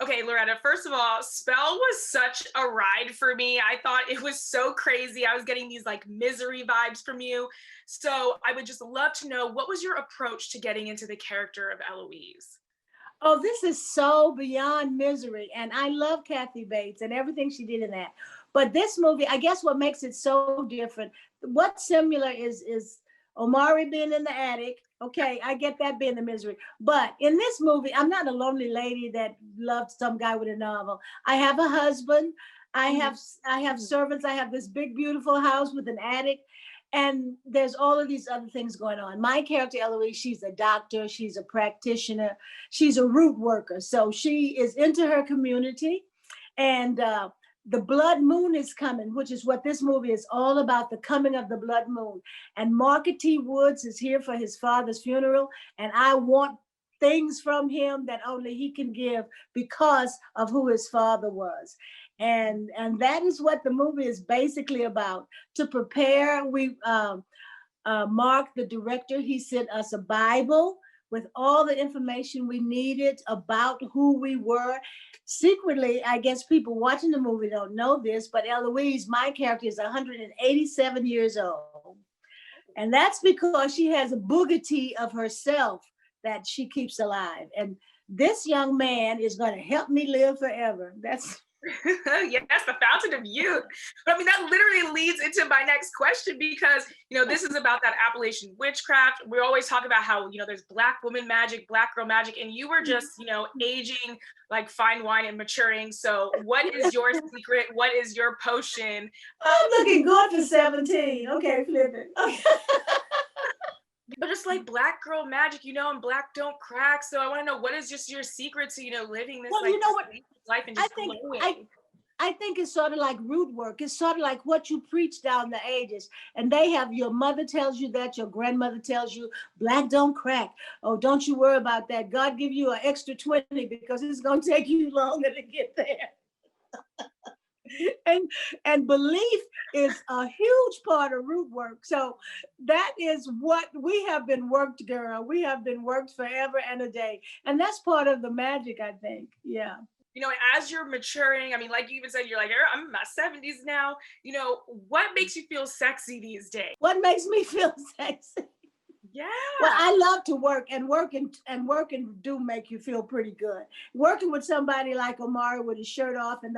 Okay, Loretta, first of all, Spell was such a ride for me. I thought it was so crazy. I was getting these like misery vibes from you. So I would just love to know, what was your approach to getting into the character of Eloise? Oh, this is so beyond misery. And I love Kathy Bates and everything she did in that. But this movie, I guess what makes it so different, what's similar is Omari being in the attic. Okay, I get that being the misery. But in this movie, I'm not a lonely lady that loved some guy with a novel. I have a husband. I have I have servants. I have this big, beautiful house with an attic. And there's all of these other things going on. My character, Eloise, she's a doctor, she's a practitioner, she's a root worker. So she is into her community. And the blood moon is coming, which is what this movie is all about, the coming of the blood moon. And Market T. Woods is here for his father's funeral. And I want things from him that only he can give because of who his father was. And that is what the movie is basically about. To prepare, Mark, the director, he sent us a Bible with all the information we needed about who we were. Secretly, I guess people watching the movie don't know this, but Eloise, my character, is 187 years old. And that's because she has a boogity of herself that she keeps alive. And this young man is going to help me live forever. That's Yes, the fountain of youth. But I mean, that literally leads into my next question, because, this is about that Appalachian witchcraft. We always talk about how, there's Black woman magic, Black girl magic, and you were just, aging like fine wine and maturing. So what is your secret? What is your potion? I'm looking good for 17. Okay, flip it. But just like Black girl magic, and Black don't crack. So I want to know, what is just your secret to, living this life and just glowing? I think it's sort of like root work. It's sort of like what you preach down the ages. And they have, your mother tells you that, your grandmother tells you, Black don't crack. Oh, don't you worry about that. God give you an extra 20 because it's going to take you longer to get there. and belief is a huge part of root work. So that is what we have been worked, girl. We have been worked forever and a day. And that's part of the magic, I think. Yeah. As you're maturing, I mean, like you even said, you're like, I'm in my 70s now. What makes you feel sexy these days? What makes me feel sexy? Yeah. Well, I love to work, and working do make you feel pretty good. Working with somebody like Omari with his shirt off and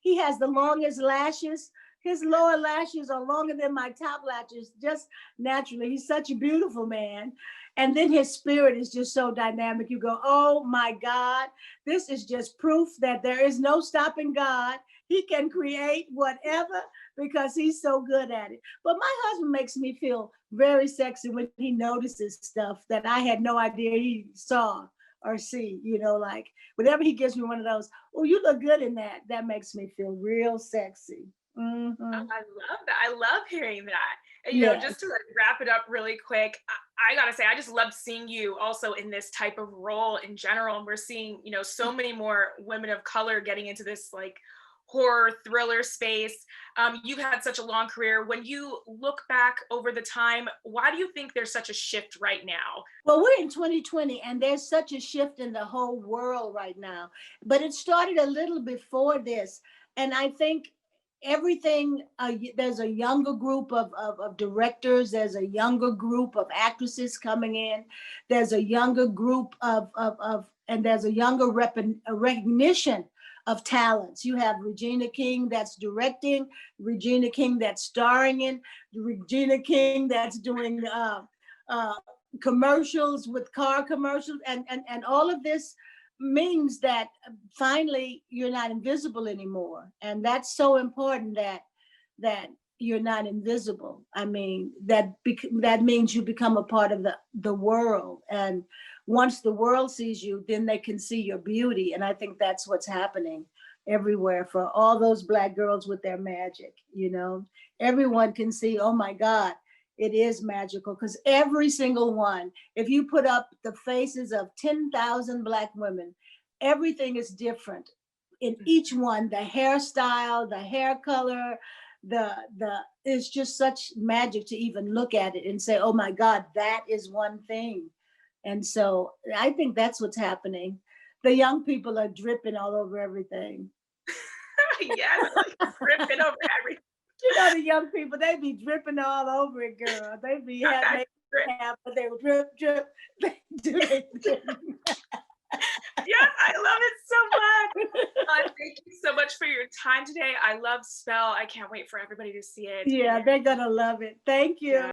he has the longest lashes. His lower lashes are longer than my top lashes, just naturally. He's such a beautiful man. And then his spirit is just so dynamic. You go, oh my God, this is just proof that there is no stopping God. He can create whatever because he's so good at it. But my husband makes me feel very sexy when he notices stuff that I had no idea he saw or see, like whenever he gives me one of those, oh, you look good in that. That makes me feel real sexy. Mm-hmm. I love that. I love hearing that. And, just to wrap it up really quick, I gotta say, I just loved seeing you also in this type of role in general. And we're seeing, so many more women of color getting into this like horror thriller space. You've had such a long career. When you look back over the time, why do you think there's such a shift right now? Well, we're in 2020 and there's such a shift in the whole world right now. But it started a little before this. And I think everything, there's a younger group of directors, there's a younger group of actresses coming in, there's a younger group and there's a younger recognition of talents. You have Regina King that's directing, Regina King that's starring in, Regina King that's doing commercials with car commercials, and all of this means that finally you're not invisible anymore. And that's so important, that you're not invisible. I mean, that means you become a part of the world. And once the world sees you, then they can see your beauty. And I think that's what's happening everywhere for all those Black girls with their magic, Everyone can see, oh my God, it is magical, because every single one, if you put up the faces of 10,000 Black women, everything is different in each one. The hairstyle, the hair color, it's just such magic to even look at it and say, oh my God, that is one thing. And so I think that's what's happening. the young people are dripping all over everything. Yes, like dripping over everything. You know, the young people, they be dripping all over it, girl. They be Got that having, drip. but they would drip, drip. They do their thing. Yes, I love it so much. Thank you so much for your time today. I love Spell. I can't wait for everybody to see it. Yeah, they're gonna love it. Thank you. Yeah.